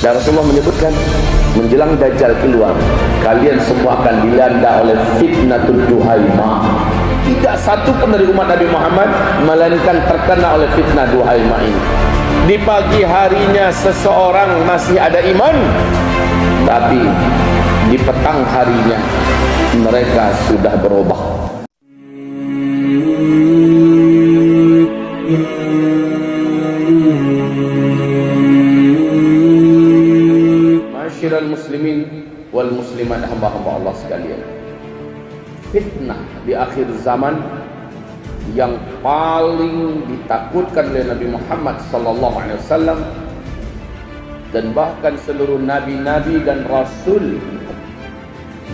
Dan Rasulullah menyebutkan, menjelang Dajjal keluar, kalian semua akan dilanda oleh fitnatul duhaima. Tidak satu pun dari umat Nabi Muhammad melainkan terkena oleh fitnah duhaima ini. Di pagi harinya seseorang masih ada iman, tapi di petang harinya mereka sudah berubah. Masyiral muslimin wal muslimat, hamba-hamba Allah sekalian, fitnah di akhir zaman yang paling ditakutkan oleh Nabi Muhammad SAW dan bahkan seluruh nabi-nabi dan rasul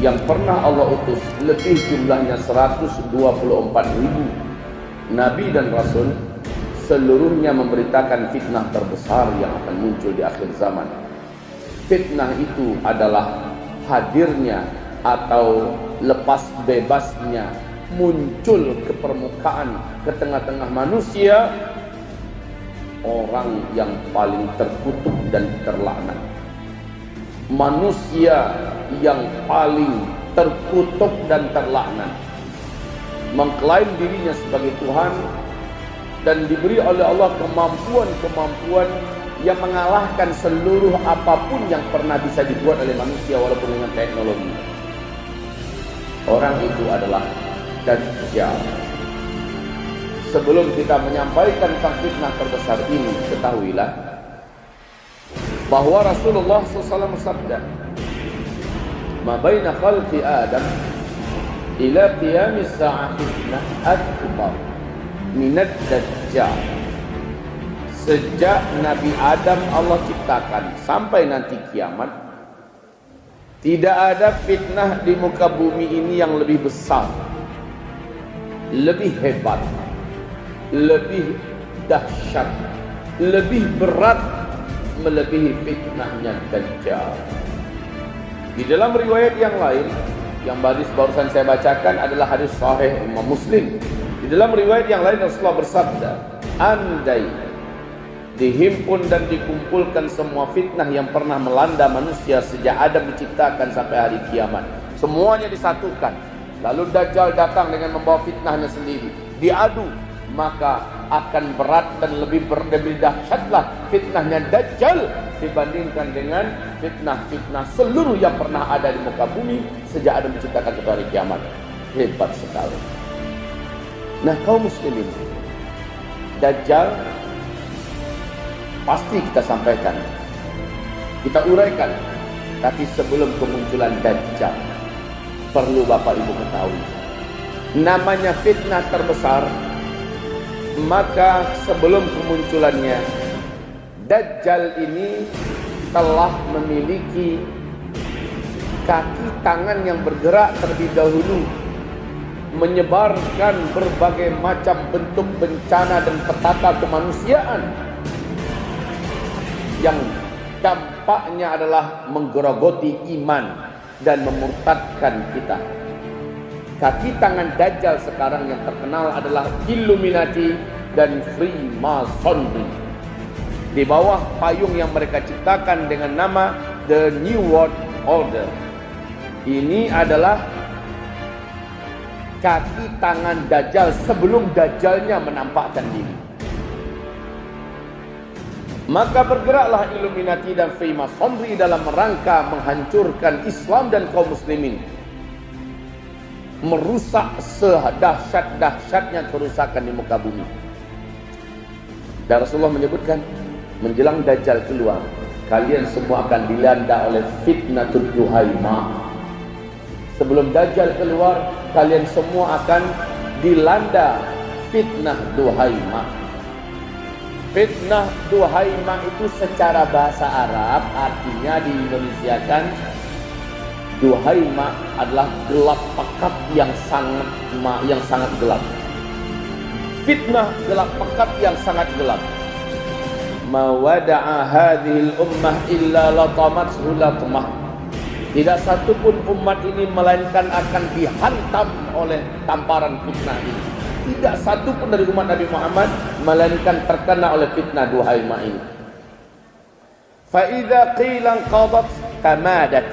yang pernah Allah utus, lebih jumlahnya 124.000 nabi dan rasul, seluruhnya memberitakan fitnah terbesar yang akan muncul di akhir zaman. Fitnah itu adalah hadirnya atau lepas bebasnya muncul ke permukaan, ke tengah-tengah manusia, orang yang paling terkutuk dan terlaknat. Manusia yang paling terkutuk dan terlaknat, mengklaim dirinya sebagai Tuhan dan diberi oleh Allah kemampuan-kemampuan yang mengalahkan seluruh apapun yang pernah bisa dibuat oleh manusia walaupun dengan teknologi. Orang itu adalah Dajjal. Sebelum kita menyampaikan tentang fitnah terbesar ini, ketahuilah bahwa Rasulullah SAW bersabda, "Ma baina khalqi Adam ila qiyamis sa'ah fitnah akbar minad Dajjal." Sejak Nabi Adam Allah ciptakan sampai nanti kiamat, tidak ada fitnah di muka bumi ini yang lebih besar, lebih hebat, lebih dahsyat, lebih berat melebihi fitnahnya Dajjal. Di dalam riwayat yang lain, yang barusan saya bacakan adalah hadis sahih Imam Muslim. Di dalam riwayat yang lain Rasulullah bersabda, andai dihimpun dan dikumpulkan semua fitnah yang pernah melanda manusia sejak Adam diciptakan sampai hari kiamat, semuanya disatukan, lalu Dajjal datang dengan membawa fitnahnya sendiri, diadu, maka akan berat dan lebih dahsyatlah fitnahnya Dajjal dibandingkan dengan fitnah-fitnah seluruh yang pernah ada di muka bumi sejak Adam diciptakan sampai hari kiamat. Hebat sekali. Nah, kaum muslimin, Dajjal pasti kita sampaikan, kita uraikan. Tapi sebelum kemunculan Dajjal, perlu Bapak Ibu ketahui, namanya fitnah terbesar. Maka sebelum kemunculannya, Dajjal ini telah memiliki kaki tangan yang bergerak terlebih dahulu, menyebarkan berbagai macam bentuk bencana dan petaka kemanusiaan yang dampaknya adalah menggerogoti iman dan memurtadkan kita. Kaki tangan Dajjal sekarang yang terkenal adalah Illuminati dan Freemasonry. Di bawah payung yang mereka ciptakan dengan nama The New World Order. Ini adalah kaki tangan Dajjal sebelum Dajjalnya menampakkan diri. Maka bergeraklah Illuminati dan Freemasonry dalam rangka menghancurkan Islam dan kaum muslimin, merusak sedahsyat-dahsyatnya kerusakan di muka bumi. Dan Rasulullah menyebutkan, menjelang Dajjal keluar, kalian semua akan dilanda oleh fitnatul duhaima. Sebelum Dajjal keluar, kalian semua akan dilanda fitnah duhaima. Fitnah duhaima itu secara bahasa Arab artinya diindonesiakan, duhaima adalah gelap pekat yang sangat gelap. Fitnah gelap pekat yang sangat gelap. Ma wada'a hadhil ummah illa latamathu latmah. Tidak satu pun umat ini melainkan akan dihantam oleh tamparan fitnah ini. Tidak satu pun dari umat Nabi Muhammad melainkan terkena oleh fitnah duhaima ini. Fa idza qila qadat tamadat.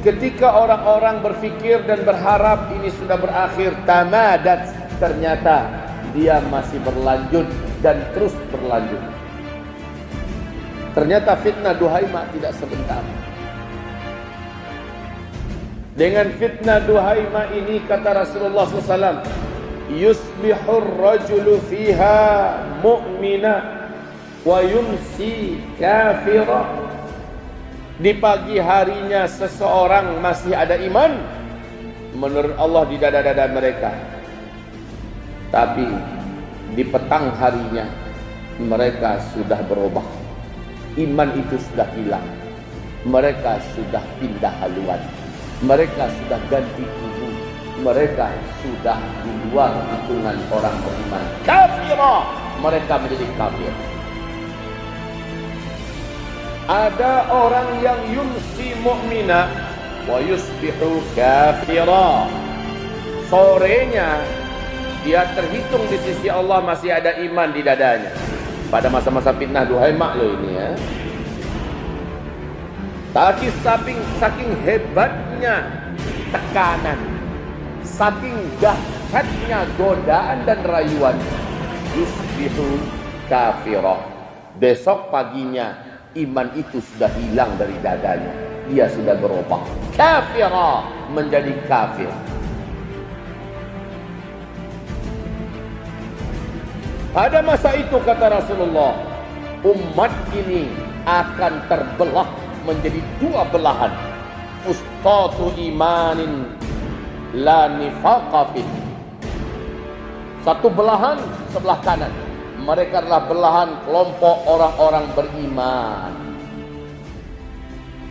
Ketika orang-orang berfikir dan berharap ini sudah berakhir, tamadat, ternyata dia masih berlanjut dan terus berlanjut. Ternyata fitnah Duhaimah tidak sebentar. Dengan fitnah Duhaimah ini, kata Rasulullah SAW, yusbihur rajulu fiha mu'mina wa yumsi kafira. Di pagi harinya seseorang masih ada iman menurut Allah di dada-dada mereka, tapi di petang harinya mereka sudah berubah. Iman itu sudah hilang. Mereka sudah pindah haluan. Mereka sudah ganti kubu. Mereka sudah di luar hitungan orang beriman. Kafirah. Mereka menjadi kafir. Ada orang yang yumsi mu'mina wa yusbihu kafira. Sorenya dia terhitung di sisi Allah masih ada iman di dadanya. Pada masa-masa fitnah Duhaimah loh ini ya. Tapi saking hebatnya tekanan, saking dahsyatnya godaan dan rayuan, yusbihu kafira. Besok paginya iman itu sudah hilang dari dadanya. Dia sudah berubah. Kafirah, menjadi kafir. Pada masa itu kata Rasulullah, umat ini akan terbelah menjadi dua belahan. Fustatu imanin la nifaqa fih. Satu belahan sebelah kanan. Mereka adalah belahan kelompok orang-orang beriman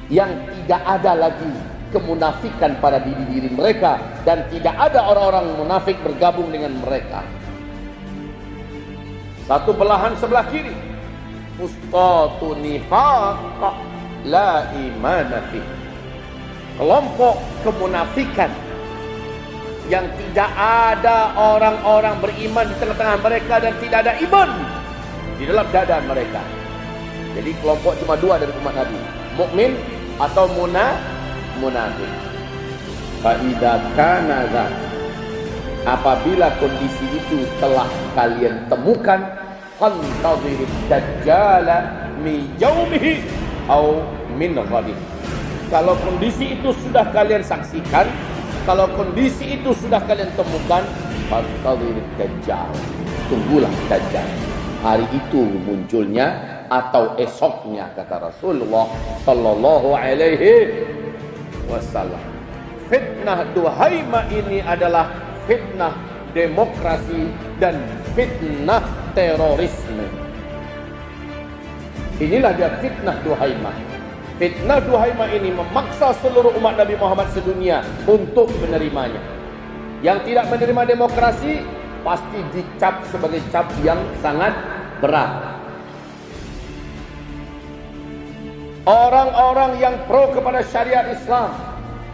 yang tidak ada lagi kemunafikan pada diri mereka, dan tidak ada orang-orang munafik bergabung dengan mereka. Satu belahan sebelah kiri, fustatu nifaq la imana fih. Kelompok kemunafikan yang tidak ada orang-orang beriman di tengah-tengah mereka dan tidak ada iman di dalam dada mereka. Jadi kelompok cuma dua dari umat Nabi, mukmin atau munafik. Fa idza kana dzak, apabila kondisi itu telah kalian temukan, fantadhirud dajjala min yaumihi au min ghadih. Kalau kondisi itu sudah kalian saksikan, kalau kondisi itu sudah kalian temukan, fantadhirud dajjal, tunggulah dajjal. Hari itu munculnya atau esoknya, kata Rasulullah sallallahu alaihi wasallam. Fitnah Duhaimah ini adalah fitnah demokrasi dan fitnah terorisme. Inilah dia fitnah Duhaimah. Fitnah Duhaimah ini memaksa seluruh umat Nabi Muhammad sedunia untuk menerimanya. Yang tidak menerima demokrasi pasti dicap sebagai cap yang sangat berat. Orang-orang yang pro kepada syariat Islam,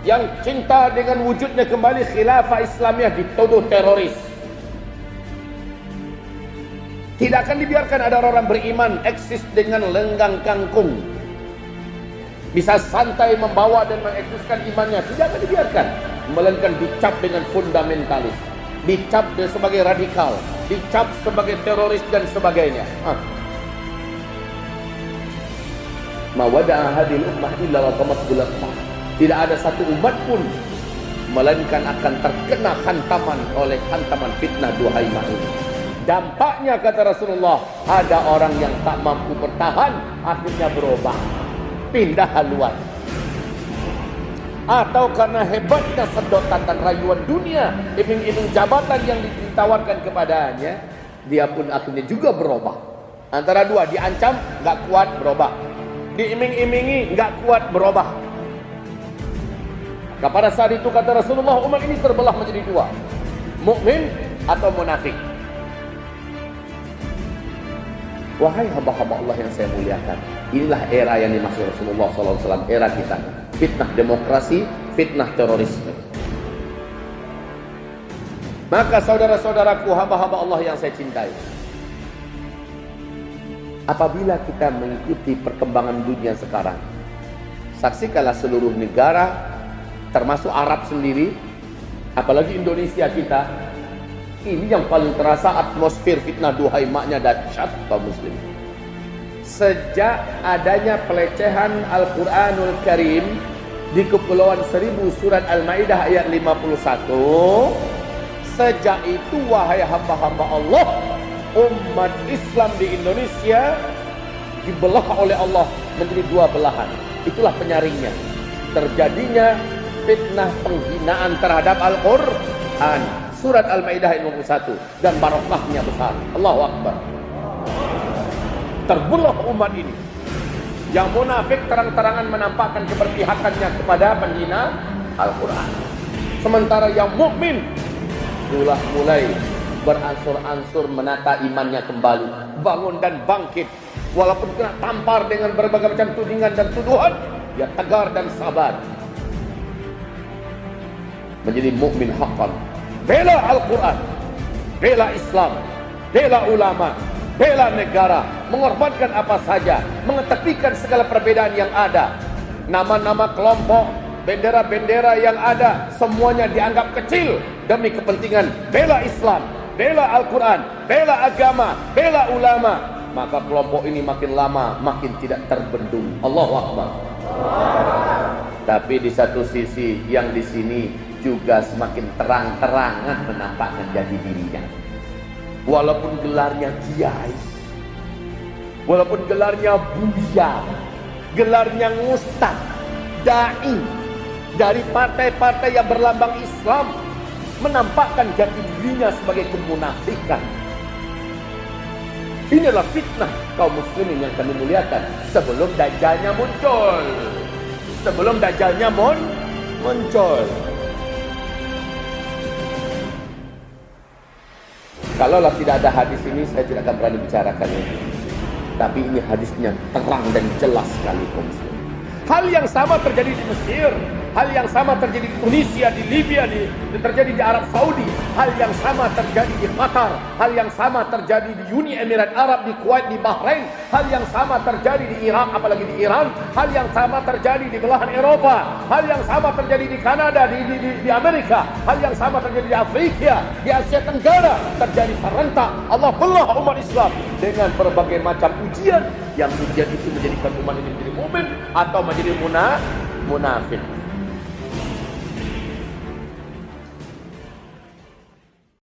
yang cinta dengan wujudnya kembali khilafah Islamiyah, dituduh teroris. Tidak akan dibiarkan ada orang beriman eksis dengan lenggang kangkung, bisa santai membawa dan mengeksiskan imannya. Tidak akan dibiarkan, melainkan dicap dengan fundamentalis, dicap sebagai radikal, dicap sebagai teroris dan sebagainya. Ma wada'a hadhil ummah illa wa qamat bulatah. Tidak ada satu umat pun melainkan akan terkena hantaman oleh hantaman fitnah Duhaimah ini. Dampaknya, kata Rasulullah, ada orang yang tak mampu bertahan, akhirnya berubah, pindah haluan. Atau karena hebatnya sedotan dan rayuan dunia, iming-iming jabatan yang ditawarkan kepadanya, dia pun akhirnya juga berubah. Antara dua, diancam, gak kuat, berubah. Diiming-imingi, gak kuat, berubah. Nah, pada saat itu kata Rasulullah, umat ini terbelah menjadi dua, mukmin atau munafik. Wahai hamba-hamba Allah yang saya muliakan, inilah era yang dimaksud Rasulullah SAW, era kita. Fitnah demokrasi, fitnah terorisme. Maka saudara-saudaraku, hamba-hamba Allah yang saya cintai, apabila kita mengikuti perkembangan dunia sekarang. Saksikanlah seluruh negara, termasuk Arab sendiri, apalagi Indonesia kita, ini yang paling terasa atmosfer fitnah duhai maknya dahsyat kaum muslim. Sejak adanya pelecehan Al-Quranul Karim di Kepulauan Seribu surat Al-Maidah ayat 51, sejak itu wahai hamba-hamba Allah, umat Islam di Indonesia dibelah oleh Allah menjadi dua belahan. Itulah penyaringnya. Terjadinya fitnah penghinaan terhadap Al-Quran surat Al-Maidah ayat 51, dan barokahnya besar. Allahu Akbar. Terbelah umat ini. Yang munafik terang-terangan menampakkan keberpihakannya kepada penghina Al-Quran, sementara yang mukmin mulai beransur-ansur menata imannya kembali, bangun dan bangkit, walaupun kena tampar dengan berbagai macam tudingan dan tuduhan, dia tegar dan sabar, menjadi mukmin haqqan, bela Al-Quran, bela Islam, bela ulama, bela negara, mengorbankan apa saja, mengetepikan segala perbedaan yang ada. Nama-nama kelompok, bendera-bendera yang ada, semuanya dianggap kecil demi kepentingan bela Islam, bela Al-Quran, bela agama, bela ulama. Maka kelompok ini makin lama makin tidak terbendung. Allahu Akbar. Tapi di satu sisi yang di sini juga semakin terang-terangan menampakkan jati dirinya. Walaupun gelarnya kiai, walaupun gelarnya buya, gelarnya ustaz, dai, dari partai-partai yang berlambang Islam, menampakkan jati dirinya sebagai kemunafikan. Inilah fitnah kaum muslimin yang kami muliakan sebelum dajjalnya muncul. Sebelum dajjalnya muncul. Kalaulah tidak ada hadis ini, saya tidak akan berani bicarakannya. Tapi ini hadisnya terang dan jelas sekali kaum muslimin. Hal yang sama terjadi di Mesir, hal yang sama terjadi di Tunisia, di Libya, terjadi di Arab Saudi, hal yang sama terjadi di Qatar, hal yang sama terjadi di Uni Emirat Arab, di Kuwait, di Bahrain, hal yang sama terjadi di Irak, apalagi di Iran, hal yang sama terjadi di belahan Eropa, hal yang sama terjadi di Kanada, di Amerika, hal yang sama terjadi di Afrika, di Asia Tenggara, terjadi serentak. Allah belah umat Islam dengan berbagai macam ujian, yang ujian itu menjadikan umat ini menjadi mukmin atau menjadi munafik.